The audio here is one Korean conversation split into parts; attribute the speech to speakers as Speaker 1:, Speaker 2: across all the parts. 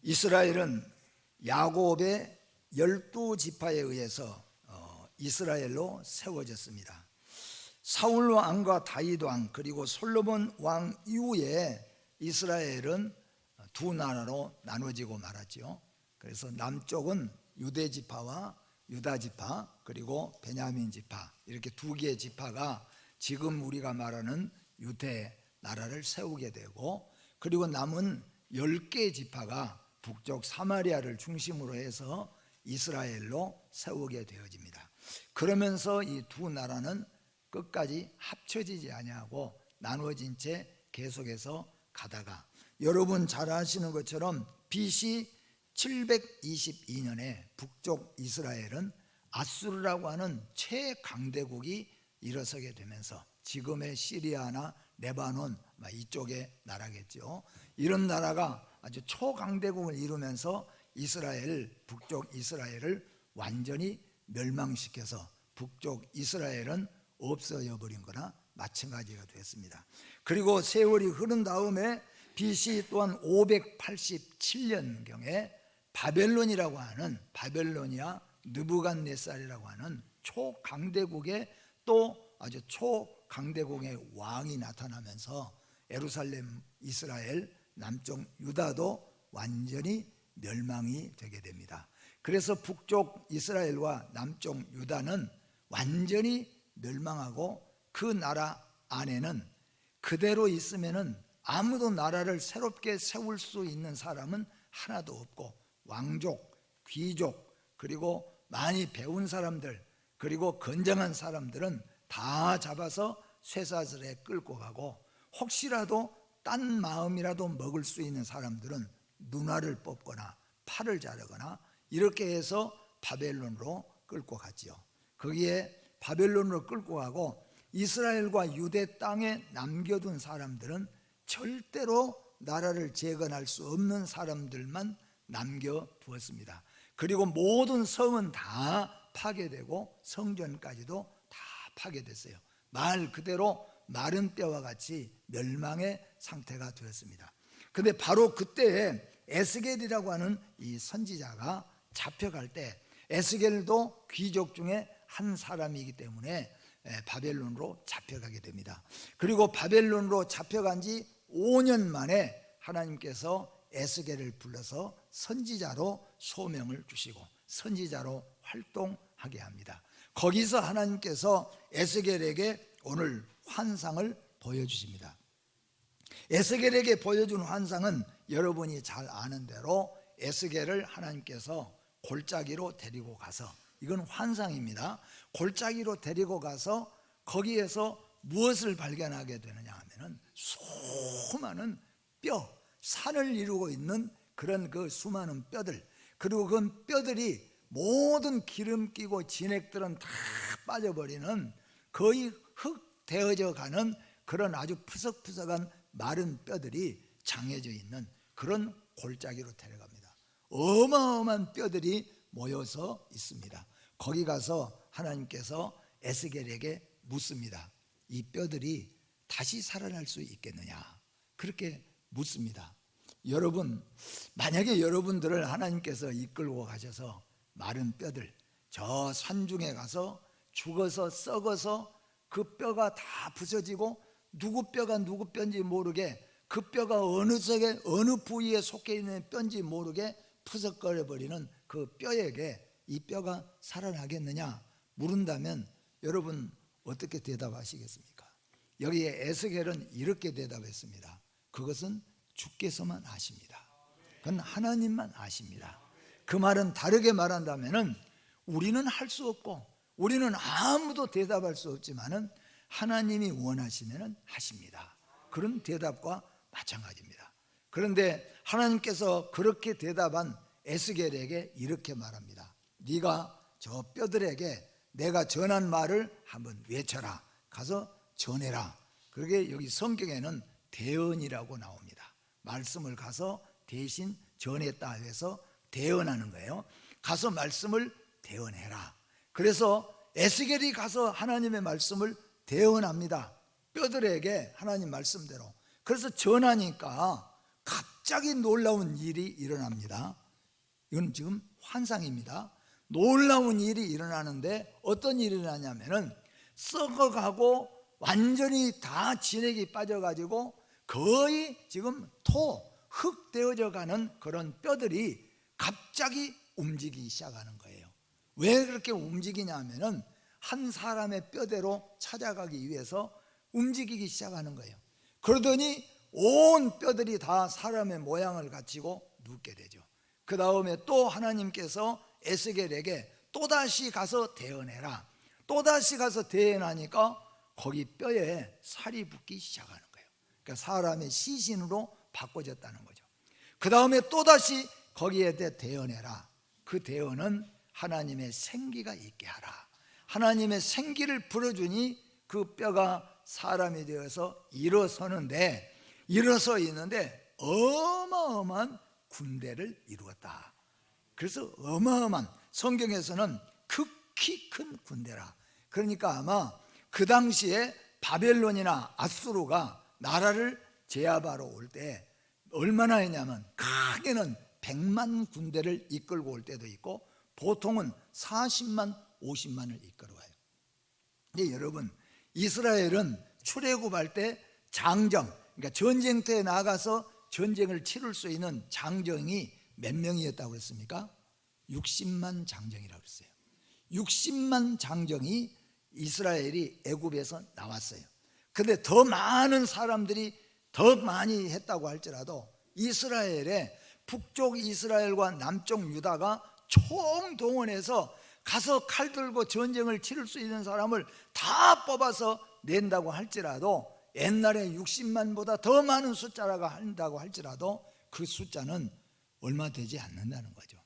Speaker 1: 이스라엘은 야곱의 12지파에 의해서 이스라엘로 세워졌습니다. 사울 왕과 다윗 왕 그리고 솔로몬 왕 이후에 이스라엘은 두 나라로 나눠지고 말았죠. 그래서 남쪽은 유대 지파와 유다 지파 그리고 베냐민 지파, 이렇게 두 개의 지파가 지금 우리가 말하는 유대 나라를 세우게 되고, 그리고 남은 10개의 지파가 북쪽 사마리아를 중심으로 해서 이스라엘로 세우게 되어집니다. 그러면서 이 두 나라는 끝까지 합쳐지지 아니하고 나누어진 채 계속해서 가다가, 여러분 잘 아시는 것처럼 BC 722년에 북쪽 이스라엘은 아수르라고 하는 최강대국이 일어서게 되면서 지금의 시리아나 레바논 이쪽의 나라겠죠. 이런 나라가 아주 초강대국을 이루면서 이스라엘, 북쪽 이스라엘을 완전히 멸망시켜서 북쪽 이스라엘은 없어져 버린 거나 마찬가지가 되었습니다. 그리고 세월이 흐른 다음에 BC 또한 587년경에 바벨론이라고 하는, 바벨로니아 느부갓네살이라고 하는 초강대국의 또 아주 초강대국의 왕이 나타나면서 예루살렘, 이스라엘, 남쪽 유다도 완전히 멸망이 되게 됩니다. 그래서 북쪽 이스라엘과 남쪽 유다는 완전히 멸망하고, 그 나라 안에는 그대로 있으면은 아무도 나라를 새롭게 세울 수 있는 사람은 하나도 없고, 왕족, 귀족, 그리고 많이 배운 사람들, 그리고 건장한 사람들은 다 잡아서 쇠사슬에 끌고 가고, 혹시라도 딴 마음이라도 먹을 수 있는 사람들은 눈알을 뽑거나 팔을 자르거나 이렇게 해서 바벨론으로 끌고 갔지요. 거기에 바벨론으로 끌고 가고, 이스라엘과 유대 땅에 남겨둔 사람들은 절대로 나라를 재건할 수 없는 사람들만 남겨두었습니다. 그리고 모든 성은 다 파괴되고 성전까지도 다 파괴됐어요. 말 그대로 마른 뼈와 같이 멸망의 상태가 되었습니다. 그런데 바로 그때에 에스겔이라고 하는 이 선지자가 잡혀갈 때, 에스겔도 귀족 중에 한 사람이기 때문에 바벨론으로 잡혀가게 됩니다. 그리고 바벨론으로 잡혀간 지 5년 만에 하나님께서 에스겔을 불러서 선지자로 소명을 주시고 선지자로 활동하게 합니다. 거기서 하나님께서 에스겔에게 오늘 환상을 보여주십니다. 에스겔에게 보여준 환상은 여러분이 잘 아는 대로 에스겔을 하나님께서 골짜기로 데리고 가서, 이건 환상입니다. 골짜기로 데리고 가서 거기에서 무엇을 발견하게 되느냐 하면은 수많은 뼈, 산을 이루고 있는 그런 그 수많은 뼈들, 그리고 그 뼈들이 모든 기름기고 진액들은 다 빠져버리는, 거의 흙 되어져 가는 그런 아주 푸석푸석한 마른 뼈들이 장해져 있는 그런 골짜기로 데려갑니다. 어마어마한 뼈들이 모여서 있습니다. 거기 가서 하나님께서 에스겔에게 묻습니다. 이 뼈들이 다시 살아날 수 있겠느냐, 그렇게 묻습니다. 여러분, 만약에 여러분들을 하나님께서 이끌고 가셔서 마른 뼈들, 저 산중에 가서 죽어서 썩어서 그 뼈가 다 부서지고 누구 뼈가 누구 뼈인지 모르게, 그 뼈가 어느 속에 어느 부위에 속해 있는 뼈인지 모르게 푸석거려 버리는 그 뼈에게 이 뼈가 살아나겠느냐 물은다면 여러분 어떻게 대답하시겠습니까? 여기에 에스겔은 이렇게 대답했습니다. 그것은 주께서만 아십니다. 그건 하나님만 아십니다. 그 말은 다르게 말한다면은 우리는 할 수 없고 우리는 아무도 대답할 수 없지만은 하나님이 원하시면은 하십니다. 그런 대답과 마찬가지입니다. 그런데 하나님께서 그렇게 대답한 에스겔에게 이렇게 말합니다. 네가 저 뼈들에게 내가 전한 말을 한번 외쳐라. 가서 전해라. 그러게 여기 성경에는 대언이라고 나옵니다. 말씀을 가서 대신 전했다 해서 대언하는 거예요. 가서 말씀을 대언해라. 그래서 에스겔이 가서 하나님의 말씀을 대언합니다. 뼈들에게 하나님 말씀대로. 그래서 전하니까 갑자기 놀라운 일이 일어납니다. 이건 지금 환상입니다. 놀라운 일이 일어나는데 어떤 일이 일어나냐면은 썩어가고 완전히 다 진액이 빠져가지고 거의 지금 흙 되어져 가는 그런 뼈들이 갑자기 움직이기 시작하는 거예요. 왜 그렇게 움직이냐 하면은 한 사람의 뼈대로 찾아가기 위해서 움직이기 시작하는 거예요. 그러더니 온 뼈들이 다 사람의 모양을 갖추고 눕게 되죠. 그 다음에 또 하나님께서 에스겔에게 또다시 가서 대언해라. 또다시 가서 대언하니까 거기 뼈에 살이 붙기 시작하는 거예요. 그러니까 사람의 시신으로 바꿔졌다는 거죠. 그 다음에 또다시 거기에 대해 대언해라. 그 대언은 하나님의 생기가 있게 하라. 하나님의 생기를 불어주니 그 뼈가 사람이 되어서 일어서 있는데 어마어마한 군대를 이루었다. 그래서 어마어마한, 성경에서는 극히 큰 군대라. 그러니까 아마 그 당시에 바벨론이나 아수르가 나라를 제압하러 올 때 얼마나 했냐면 크게는 100만 군대를 이끌고 올 때도 있고 보통은 40만 50만을 이끌어 와요. 근데 여러분, 이스라엘은 출애굽할 때 장정, 그러니까 전쟁터에 나가서 전쟁을 치를 수 있는 장정이 몇 명이었다고 했습니까? 60만 장정이라고 했어요. 60만 장정이 이스라엘이 애굽에서 나왔어요. 근데 더 많은 사람들이 더 많이 했다고 할지라도 이스라엘의 북쪽 이스라엘과 남쪽 유다가 총동원해서 가서 칼 들고 전쟁을 치를 수 있는 사람을 다 뽑아서 낸다고 할지라도, 옛날에 60만보다 더 많은 숫자라고 한다고 할지라도 그 숫자는 얼마 되지 않는다는 거죠.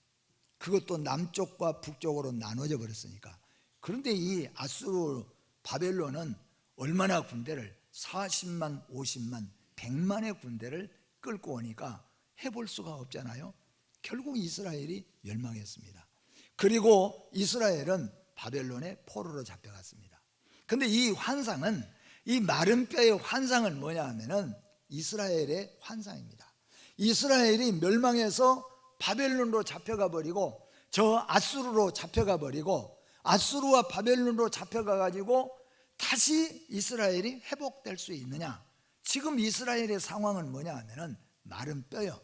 Speaker 1: 그것도 남쪽과 북쪽으로 나눠져 버렸으니까. 그런데 이 아수르 바벨론은 얼마나 군대를 40만 50만 100만의 군대를 끌고 오니까 해볼 수가 없잖아요. 결국 이스라엘이 멸망했습니다. 그리고 이스라엘은 바벨론의 포로로 잡혀갔습니다. 그런데 이 환상은, 이 마른 뼈의 환상은 뭐냐 하면은 이스라엘의 환상입니다. 이스라엘이 멸망해서 바벨론으로 잡혀가 버리고 저 아수르로 잡혀가 버리고 아수르와 바벨론으로 잡혀가 가지고 다시 이스라엘이 회복될 수 있느냐? 지금 이스라엘의 상황은 뭐냐 하면은 마른 뼈요.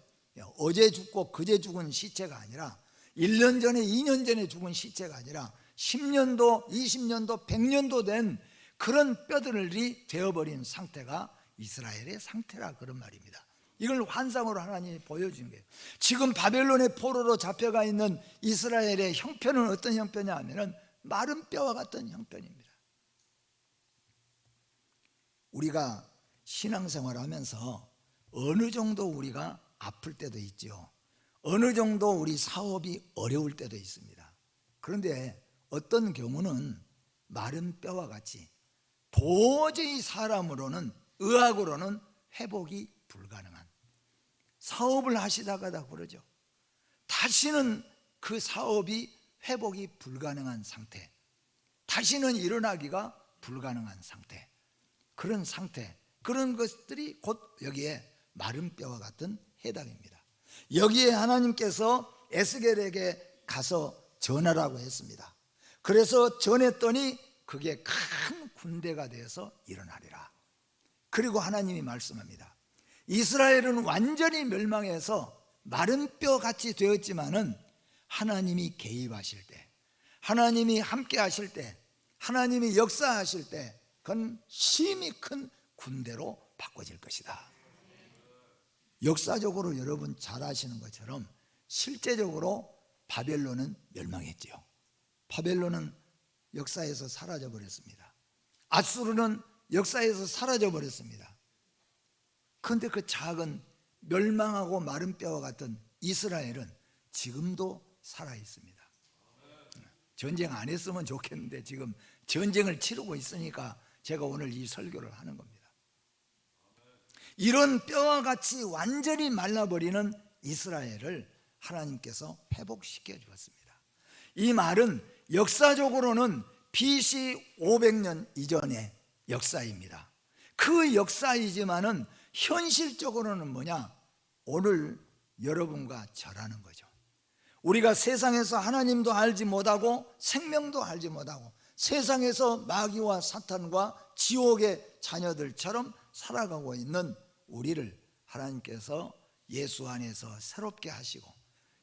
Speaker 1: 어제 죽고 그제 죽은 시체가 아니라 1년 전에 2년 전에 죽은 시체가 아니라 10년도 20년도 100년도 된 그런 뼈들이 되어버린 상태가 이스라엘의 상태라, 그런 말입니다. 이걸 환상으로 하나님이 보여준 거예요. 지금 바벨론의 포로로 잡혀가 있는 이스라엘의 형편은 어떤 형편이냐 하면은 마른 뼈와 같은 형편입니다. 우리가 신앙생활 하면서 어느 정도 우리가 아플 때도 있죠. 어느 정도 우리 사업이 어려울 때도 있습니다. 그런데 어떤 경우는 마른 뼈와 같이 도저히 사람으로는, 의학으로는 회복이 불가능한, 사업을 하시다가다 그러죠. 다시는 그 사업이 회복이 불가능한 상태, 다시는 일어나기가 불가능한 상태, 그런 상태, 그런 것들이 곧 여기에 마른 뼈와 같은 해당입니다. 여기에 하나님께서 에스겔에게 가서 전하라고 했습니다. 그래서 전했더니 그게 큰 군대가 되어서 일어나리라. 그리고 하나님이 말씀합니다. 이스라엘은 완전히 멸망해서 마른 뼈같이 되었지만은 하나님이 개입하실 때, 하나님이 함께 하실 때, 하나님이 역사하실 때 그건 심히 큰 군대로 바꿔질 것이다. 역사적으로 여러분 잘 아시는 것처럼 실제적으로 바벨론은 멸망했죠. 바벨론은 역사에서 사라져 버렸습니다. 아수르는 역사에서 사라져 버렸습니다. 그런데 그 작은 멸망하고 마른 뼈와 같은 이스라엘은 지금도 살아 있습니다. 전쟁 안 했으면 좋겠는데 지금 전쟁을 치르고 있으니까 제가 오늘 이 설교를 하는 겁니다. 이런 뼈와 같이 완전히 말라버리는 이스라엘을 하나님께서 회복시켜 주었습니다. 이 말은 역사적으로는 BC 500년 이전의 역사입니다. 그 역사이지만은 현실적으로는 뭐냐? 오늘 여러분과 저라는 거죠. 우리가 세상에서 하나님도 알지 못하고 생명도 알지 못하고 세상에서 마귀와 사탄과 지옥의 자녀들처럼 살아가고 있는 우리를 하나님께서 예수 안에서 새롭게 하시고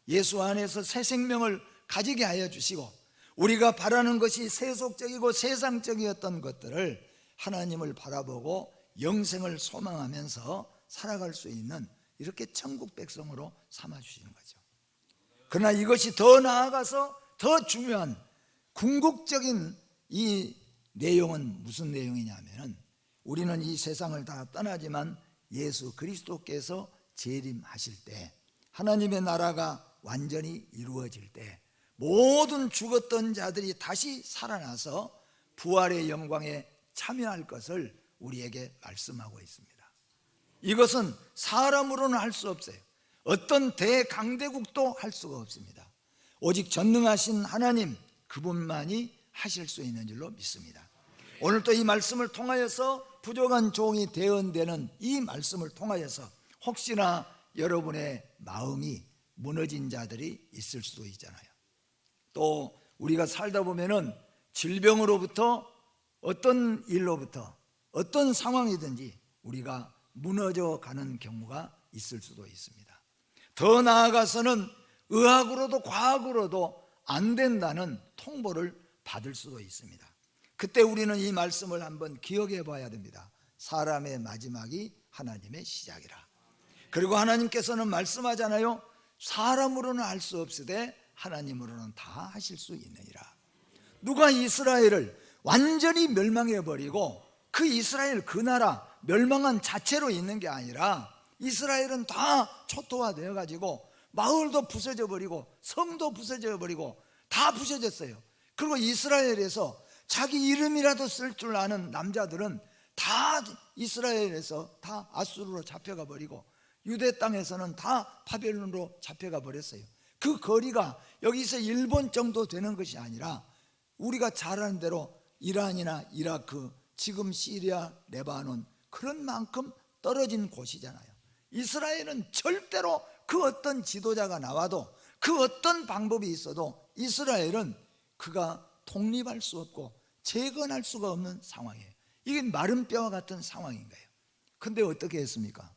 Speaker 1: 예수 안에서 새 생명을 가지게 하여 주시고 우리가 바라는 것이 세속적이고 세상적이었던 것들을 하나님을 바라보고 영생을 소망하면서 살아갈 수 있는 이렇게 천국 백성으로 삼아주시는 거죠. 그러나 이것이 더 나아가서 더 중요한 궁극적인 이 내용은 무슨 내용이냐면 우리는 이 세상을 다 떠나지만 예수 그리스도께서 재림하실 때 하나님의 나라가 완전히 이루어질 때 모든 죽었던 자들이 다시 살아나서 부활의 영광에 참여할 것을 우리에게 말씀하고 있습니다. 이것은 사람으로는 할 수 없어요. 어떤 대강대국도 할 수가 없습니다. 오직 전능하신 하나님 그분만이 하실 수 있는 줄로 믿습니다. 오늘 또 이 말씀을 통하여서 부족한 종이 대언되는 이 말씀을 통하여서 혹시나 여러분의 마음이 무너진 자들이 있을 수도 있잖아요. 또 우리가 살다 보면은 질병으로부터 어떤 일로부터 어떤 상황이든지 우리가 무너져 가는 경우가 있을 수도 있습니다. 더 나아가서는 의학으로도 과학으로도 안 된다는 통보를 받을 수도 있습니다. 그때 우리는 이 말씀을 한번 기억해 봐야 됩니다. 사람의 마지막이 하나님의 시작이라. 그리고 하나님께서는 말씀하잖아요. 사람으로는 할 수 없으되 하나님으로는 다 하실 수 있느니라. 누가 이스라엘을 완전히 멸망해 버리고 그 이스라엘 그 나라 멸망한 자체로 있는 게 아니라 이스라엘은 다 초토화되어 가지고 마을도 부서져 버리고 성도 부서져 버리고 다 부서졌어요. 그리고 이스라엘에서 자기 이름이라도 쓸 줄 아는 남자들은 다 이스라엘에서 다 아수르로 잡혀가 버리고 유대 땅에서는 다 바벨론으로 잡혀가 버렸어요. 그 거리가 여기서 일본 정도 되는 것이 아니라 우리가 잘 아는 대로 이란이나 이라크, 지금 시리아, 레바논 그런 만큼 떨어진 곳이잖아요. 이스라엘은 절대로 그 어떤 지도자가 나와도 그 어떤 방법이 있어도 이스라엘은 그가 독립할 수 없고 재건할 수가 없는 상황이에요. 이게 마른 뼈와 같은 상황인 거예요. 근데 어떻게 했습니까?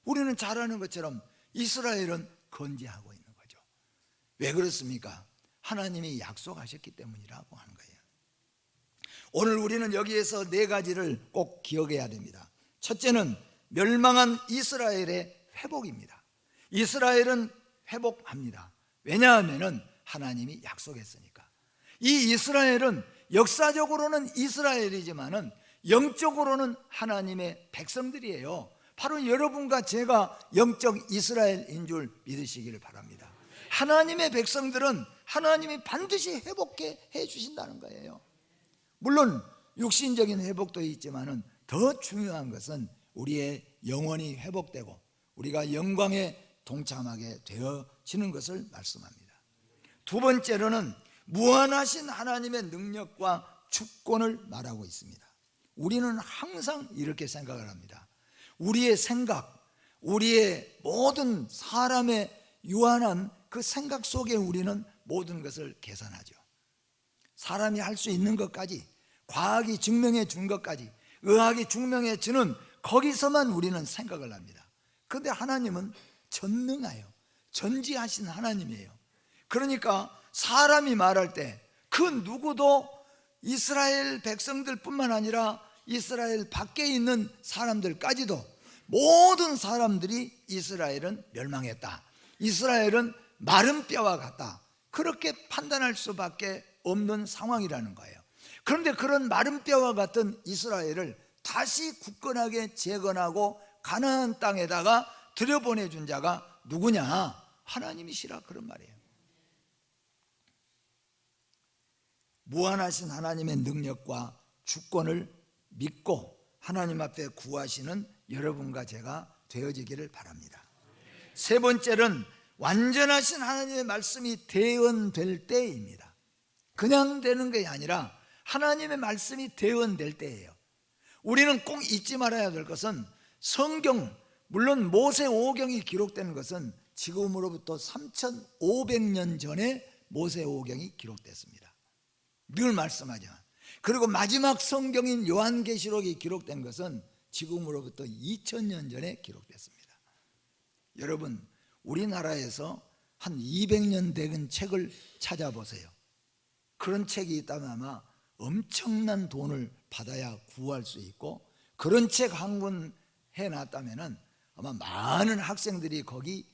Speaker 1: 우리는 잘 아는 것처럼 이스라엘은 건재하고 있는 거죠. 왜 그렇습니까? 하나님이 약속하셨기 때문이라고 하는 거예요. 오늘 우리는 여기에서 네 가지를 꼭 기억해야 됩니다. 첫째는 멸망한 이스라엘의 회복입니다. 이스라엘은 회복합니다. 왜냐하면 하나님이 약속했으니까. 이 이스라엘은 역사적으로는 이스라엘이지만은 영적으로는 하나님의 백성들이에요. 바로 여러분과 제가 영적 이스라엘인 줄 믿으시기를 바랍니다. 하나님의 백성들은 하나님이 반드시 회복해 주신다는 거예요. 물론 육신적인 회복도 있지만은 더 중요한 것은 우리의 영혼이 회복되고 우리가 영광에 동참하게 되어지는 것을 말씀합니다. 두 번째로는 무한하신 하나님의 능력과 주권을 말하고 있습니다. 우리는 항상 이렇게 생각을 합니다. 우리의 생각, 우리의 모든 사람의 유한한 그 생각 속에 우리는 모든 것을 계산하죠. 사람이 할 수 있는 것까지, 과학이 증명해 준 것까지, 의학이 증명해 주는 거기서만 우리는 생각을 합니다. 그런데 하나님은 전능하여 전지하신 하나님이에요. 그러니까 사람이 말할 때 그 누구도 이스라엘 백성들뿐만 아니라 이스라엘 밖에 있는 사람들까지도 모든 사람들이 이스라엘은 멸망했다, 이스라엘은 마른 뼈와 같다, 그렇게 판단할 수밖에 없는 상황이라는 거예요. 그런데 그런 마른 뼈와 같은 이스라엘을 다시 굳건하게 재건하고 가나안 땅에다가 들여보내준 자가 누구냐? 하나님이시라, 그런 말이에요. 무한하신 하나님의 능력과 주권을 믿고 하나님 앞에 구하시는 여러분과 제가 되어지기를 바랍니다. 세 번째는 완전하신 하나님의 말씀이 대언될 때입니다. 그냥 되는 게 아니라 하나님의 말씀이 대언될 때예요. 우리는 꼭 잊지 말아야 될 것은 성경 물론 모세오경이 기록되는 것은 지금으로부터 3,500년 전에 모세오경이 기록됐습니다. 늘 말씀하지만, 그리고 마지막 성경인 요한계시록이 기록된 것은 지금으로부터 2000년 전에 기록됐습니다. 여러분, 우리나라에서 한 200년 된 책을 찾아보세요. 그런 책이 있다면 아마 엄청난 돈을 받아야 구할 수 있고, 그런 책 한 권 해놨다면 아마 많은 학생들이 거기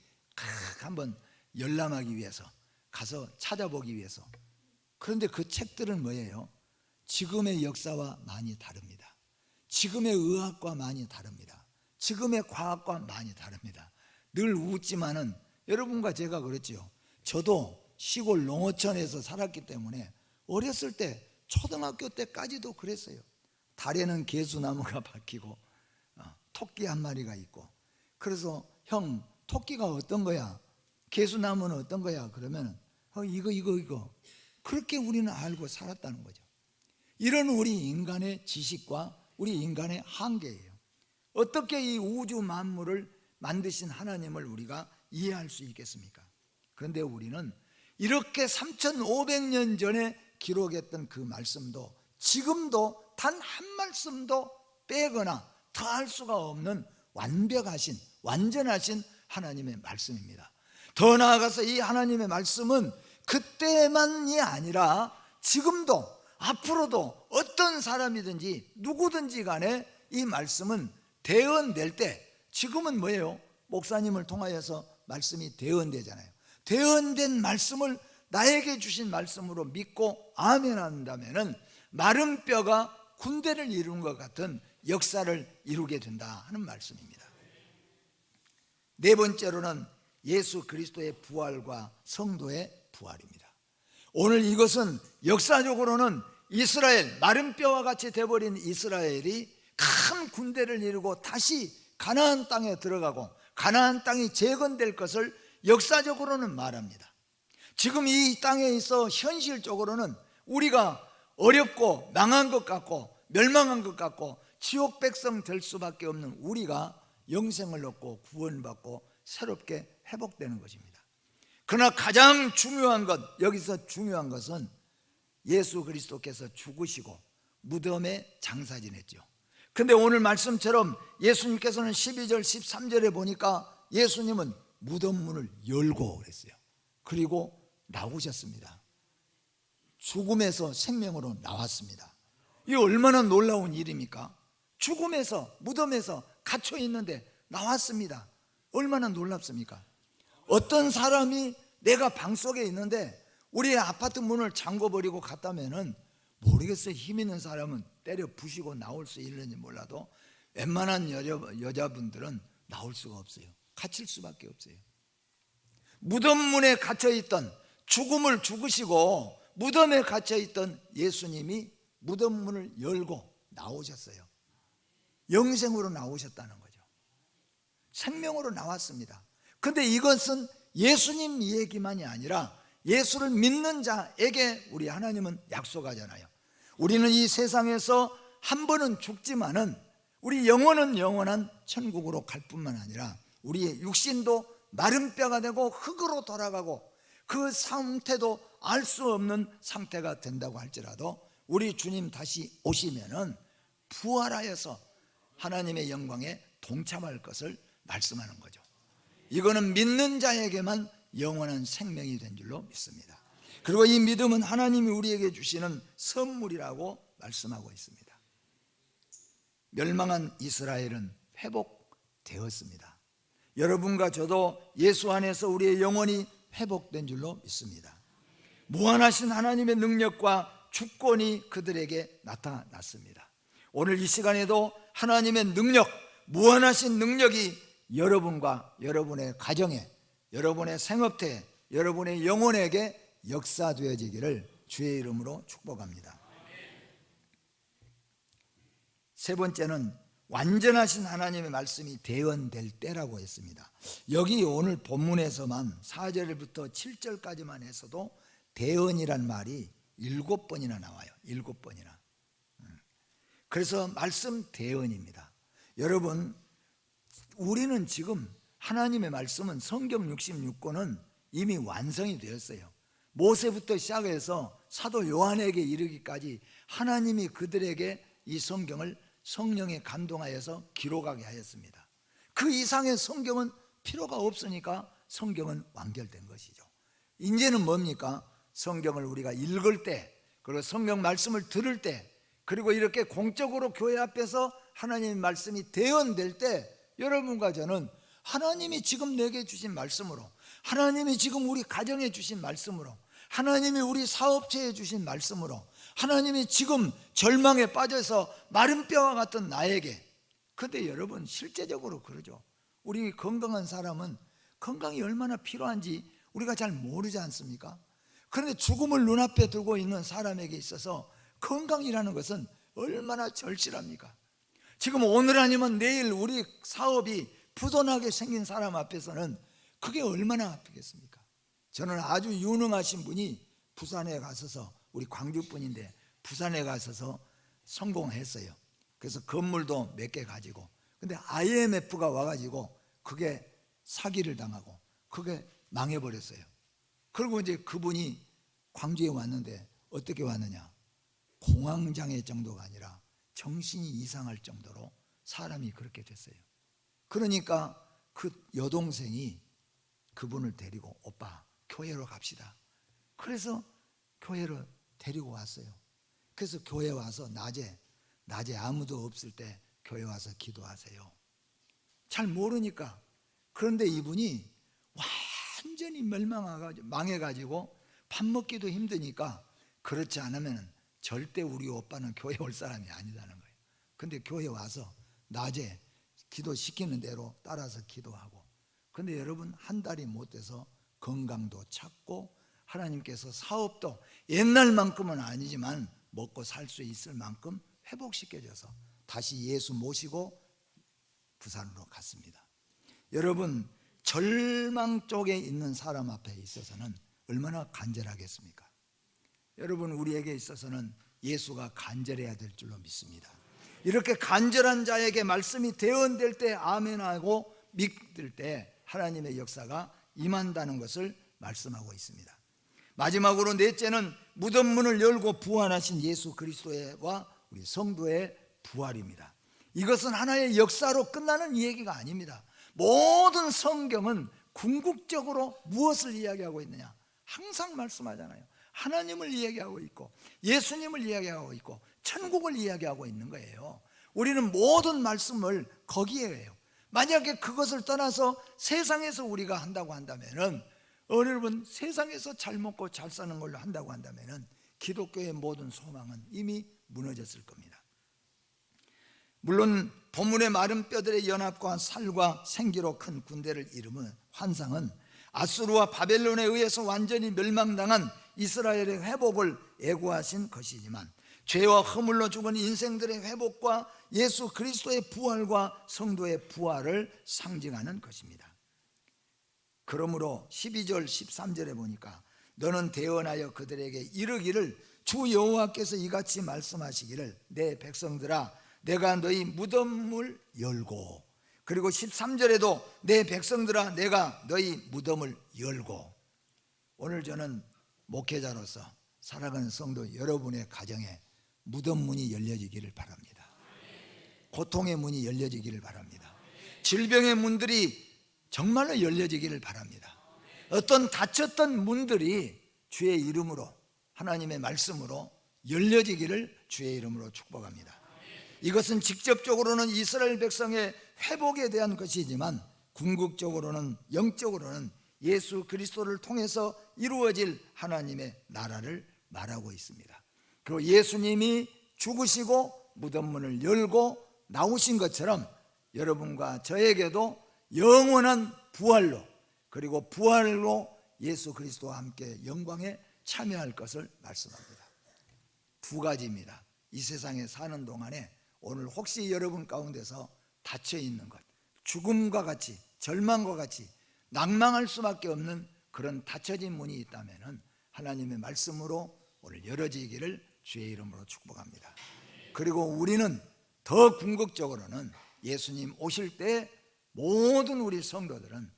Speaker 1: 한번 열람하기 위해서 가서 찾아보기 위해서. 그런데 그 책들은 뭐예요? 지금의 역사와 많이 다릅니다. 지금의 의학과 많이 다릅니다. 지금의 과학과 많이 다릅니다. 늘 웃지만은 여러분과 제가 그랬죠. 저도 시골 농어촌에서 살았기 때문에 어렸을 때 초등학교 때까지도 그랬어요. 달에는 개수나무가 박히고 토끼 한 마리가 있고, 그래서 형, 토끼가 어떤 거야? 개수나무는 어떤 거야? 그러면 이거 그렇게 우리는 알고 살았다는 거죠. 이런 우리 인간의 지식과 우리 인간의 한계예요. 어떻게 이 우주 만물을 만드신 하나님을 우리가 이해할 수 있겠습니까? 그런데 우리는 이렇게 3,500년 전에 기록했던 그 말씀도 지금도 단 한 말씀도 빼거나 더할 수가 없는 완벽하신, 완전하신 하나님의 말씀입니다. 더 나아가서 이 하나님의 말씀은 그때만이 아니라 지금도 앞으로도 어떤 사람이든지 누구든지 간에 이 말씀은 대언될 때, 지금은 뭐예요? 목사님을 통하여서 말씀이 대언되잖아요. 대언된 말씀을 나에게 주신 말씀으로 믿고 아멘 한다면 마른 뼈가 군대를 이룬 것 같은 역사를 이루게 된다 하는 말씀입니다. 네 번째로는 예수 그리스도의 부활과 성도의 부활입니다. 오늘 이것은 역사적으로는 이스라엘, 마른 뼈와 같이 돼버린 이스라엘이 큰 군대를 이루고 다시 가나안 땅에 들어가고 가나안 땅이 재건될 것을 역사적으로는 말합니다. 지금 이 땅에 있어 현실적으로는 우리가 어렵고 망한 것 같고 멸망한 것 같고 지옥 백성 될 수밖에 없는 우리가 영생을 얻고 구원받고 새롭게 회복되는 것입니다. 그러나 가장 중요한 것, 여기서 중요한 것은 예수 그리스도께서 죽으시고 무덤에 장사 지냈죠. 근데 오늘 말씀처럼 예수님께서는 12절 13절에 보니까 예수님은 무덤 문을 열고 그랬어요. 그리고 나오셨습니다. 죽음에서 생명으로 나왔습니다. 이 얼마나 놀라운 일입니까? 죽음에서, 무덤에서 갇혀 있는데 나왔습니다. 얼마나 놀랍습니까? 어떤 사람이 내가 방 속에 있는데 우리 아파트 문을 잠궈버리고 갔다면은 모르겠어요. 힘 있는 사람은 때려 부시고 나올 수 있는지 몰라도 웬만한 여자분들은 나올 수가 없어요. 갇힐 수밖에 없어요. 무덤 문에 갇혀있던, 죽음을 죽으시고 무덤에 갇혀있던 예수님이 무덤 문을 열고 나오셨어요. 영생으로 나오셨다는 거죠. 생명으로 나왔습니다. 근데 이것은 예수님 얘기만이 아니라 예수를 믿는 자에게 우리 하나님은 약속하잖아요. 우리는 이 세상에서 한 번은 죽지만은 우리 영혼은 영원한 천국으로 갈 뿐만 아니라 우리의 육신도 마른 뼈가 되고 흙으로 돌아가고 그 상태도 알 수 없는 상태가 된다고 할지라도 우리 주님 다시 오시면은 부활하여서 하나님의 영광에 동참할 것을 말씀하는 거죠. 이거는 믿는 자에게만 영원한 생명이 된 줄로 믿습니다. 그리고 이 믿음은 하나님이 우리에게 주시는 선물이라고 말씀하고 있습니다. 멸망한 이스라엘은 회복되었습니다. 여러분과 저도 예수 안에서 우리의 영혼이 회복된 줄로 믿습니다. 무한하신 하나님의 능력과 주권이 그들에게 나타났습니다. 오늘 이 시간에도 하나님의 능력, 무한하신 능력이 여러분과 여러분의 가정에, 여러분의 생업태에, 여러분의 영혼에게 역사되어지기를 주의 이름으로 축복합니다. 세 번째는 완전하신 하나님의 말씀이 대언될 때라고 했습니다. 여기 오늘 본문에서만 4절부터 7절까지만 해서도 대언이란 말이 7번이나 나와요. 7번이나. 그래서 말씀 대언입니다. 여러분, 우리는 지금 하나님의 말씀은 성경 66권은 이미 완성이 되었어요. 모세부터 시작해서 사도 요한에게 이르기까지 하나님이 그들에게 이 성경을 성령에 감동하여서 기록하게 하였습니다. 그 이상의 성경은 필요가 없으니까 성경은 완결된 것이죠. 이제는 뭡니까? 성경을 우리가 읽을 때, 그리고 성경 말씀을 들을 때, 그리고 이렇게 공적으로 교회 앞에서 하나님의 말씀이 대언될 때 여러분과 저는 하나님이 지금 내게 주신 말씀으로, 하나님이 지금 우리 가정에 주신 말씀으로, 하나님이 우리 사업체에 주신 말씀으로, 하나님이 지금 절망에 빠져서 마른 뼈와 같은 나에게, 근데 여러분 실제적으로 그러죠. 우리 건강한 사람은 건강이 얼마나 필요한지 우리가 잘 모르지 않습니까? 그런데 죽음을 눈앞에 두고 있는 사람에게 있어서 건강이라는 것은 얼마나 절실합니까? 지금 오늘 아니면 내일 우리 사업이 부도나게 생긴 사람 앞에서는 그게 얼마나 아프겠습니까? 저는 아주 유능하신 분이 부산에 가서서, 우리 광주 분인데 부산에 가서서 성공했어요. 그래서 건물도 몇 개 가지고, 근데 IMF가 와가지고 그게 사기를 당하고 그게 망해버렸어요. 그리고 이제 그분이 광주에 왔는데 어떻게 왔느냐, 공황장애 정도가 아니라 정신이 이상할 정도로 사람이 그렇게 됐어요. 그러니까 그 여동생이 그분을 데리고 오빠 교회로 갑시다. 그래서 교회로 데리고 왔어요. 그래서 교회 와서 낮에 아무도 없을 때 교회 와서 기도하세요. 잘 모르니까. 그런데 이분이 완전히 망해가지고 밥 먹기도 힘드니까, 그렇지 않으면 절대 우리 오빠는 교회 올 사람이 아니라는 거예요. 근데 교회 와서 낮에 기도시키는 대로 따라서 기도하고, 근데 여러분 한 달이 못 돼서 건강도 찾고 하나님께서 사업도 옛날만큼은 아니지만 먹고 살 수 있을 만큼 회복시켜줘서 다시 예수 모시고 부산으로 갔습니다. 여러분 절망 쪽에 있는 사람 앞에 있어서는 얼마나 간절하겠습니까? 여러분 우리에게 있어서는 예수가 간절해야 될 줄로 믿습니다. 이렇게 간절한 자에게 말씀이 대언될 때 아멘하고 믿을 때 하나님의 역사가 임한다는 것을 말씀하고 있습니다. 마지막으로 넷째는 무덤 문을 열고 부활하신 예수 그리스도와 우리 성도의 부활입니다. 이것은 하나의 역사로 끝나는 얘기가 아닙니다. 모든 성경은 궁극적으로 무엇을 이야기하고 있느냐? 항상 말씀하잖아요. 하나님을 이야기하고 있고 예수님을 이야기하고 있고 천국을 이야기하고 있는 거예요. 우리는 모든 말씀을 거기에 해요. 만약에 그것을 떠나서 세상에서 우리가 한다고 한다면은, 여러분 세상에서 잘 먹고 잘 사는 걸로 한다고 한다면은 기독교의 모든 소망은 이미 무너졌을 겁니다. 물론 본문의 마른 뼈들의 연합과 살과 생기로 큰 군대를 이루는 환상은 아수르와 바벨론에 의해서 완전히 멸망당한 이스라엘의 회복을 예고하신 것이지만, 죄와 허물로 죽은 인생들의 회복과 예수 그리스도의 부활과 성도의 부활을 상징하는 것입니다. 그러므로 12절 13절에 보니까 너는 대언하여 그들에게 이르기를 주 여호와께서 이같이 말씀하시기를 내 백성들아 내가 너희 무덤을 열고, 그리고 13절에도 내 백성들아 내가 너희 무덤을 열고. 오늘 저는 목회자로서 사랑하는 성도 여러분의 가정에 무덤 문이 열려지기를 바랍니다. 고통의 문이 열려지기를 바랍니다. 질병의 문들이 정말로 열려지기를 바랍니다. 어떤 닫혔던 문들이 주의 이름으로, 하나님의 말씀으로 열려지기를 주의 이름으로 축복합니다. 이것은 직접적으로는 이스라엘 백성의 회복에 대한 것이지만 궁극적으로는, 영적으로는 예수 그리스도를 통해서 이루어질 하나님의 나라를 말하고 있습니다. 그리고 예수님이 죽으시고 무덤문을 열고 나오신 것처럼 여러분과 저에게도 영원한 부활로, 그리고 부활로 예수 그리스도와 함께 영광에 참여할 것을 말씀합니다. 두 가지입니다. 이 세상에 사는 동안에 오늘 혹시 여러분 가운데서 닫혀 있는 것, 죽음과 같이 절망과 같이 낭망할 수밖에 없는 그런 닫혀진 문이 있다면 하나님의 말씀으로 오늘 열어지기를 주의 이름으로 축복합니다. 그리고 우리는 더 궁극적으로는 예수님 오실 때 모든 우리 성도들은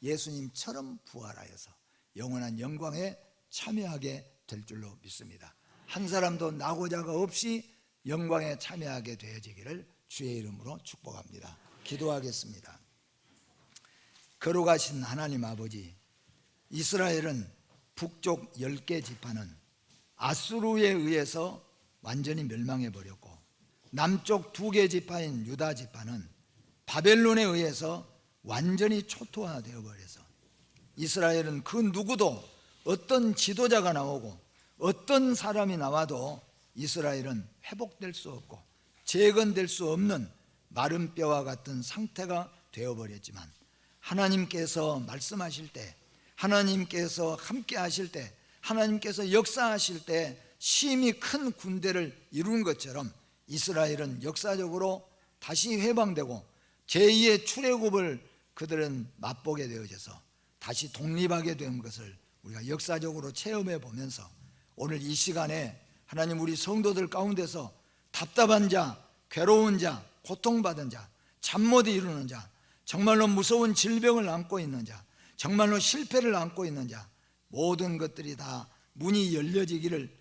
Speaker 1: 예수님처럼 부활하여서 영원한 영광에 참여하게 될 줄로 믿습니다. 한 사람도 낙오자가 없이 영광에 참여하게 되어지기를 주의 이름으로 축복합니다. 기도하겠습니다. 거룩하신 하나님 아버지, 이스라엘은 북쪽 10개 지파는 아수르에 의해서 완전히 멸망해 버렸고, 남쪽 2개 지파인 유다 지파는 바벨론에 의해서 완전히 초토화되어 버려서 이스라엘은 그 누구도, 어떤 지도자가 나오고 어떤 사람이 나와도 이스라엘은 회복될 수 없고 재건될 수 없는 마른 뼈와 같은 상태가 되어버렸지만, 하나님께서 말씀하실 때, 하나님께서 함께 하실 때, 하나님께서 역사하실 때 심히 큰 군대를 이룬 것처럼 이스라엘은 역사적으로 다시 해방되고 제2의 출애굽을 그들은 맛보게 되어져서 다시 독립하게 된 것을 우리가 역사적으로 체험해 보면서, 오늘 이 시간에 하나님, 우리 성도들 가운데서 답답한 자, 괴로운 자, 고통받은 자, 잠 못 이루는 자, 정말로 무서운 질병을 안고 있는 자, 정말로 실패를 안고 있는 자, 모든 것들이 다 문이 열려지기를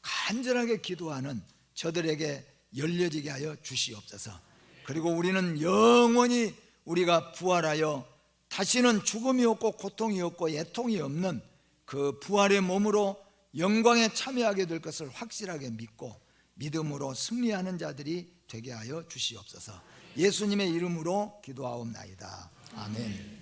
Speaker 1: 간절하게 기도하는 저들에게 열려지게 하여 주시옵소서. 그리고 우리는 영원히 우리가 부활하여 다시는 죽음이 없고 고통이 없고 애통이 없는 그 부활의 몸으로 영광에 참여하게 될 것을 확실하게 믿고 믿음으로 승리하는 자들이 되게 하여 주시옵소서. 예수님의 이름으로 기도하옵나이다. 아멘.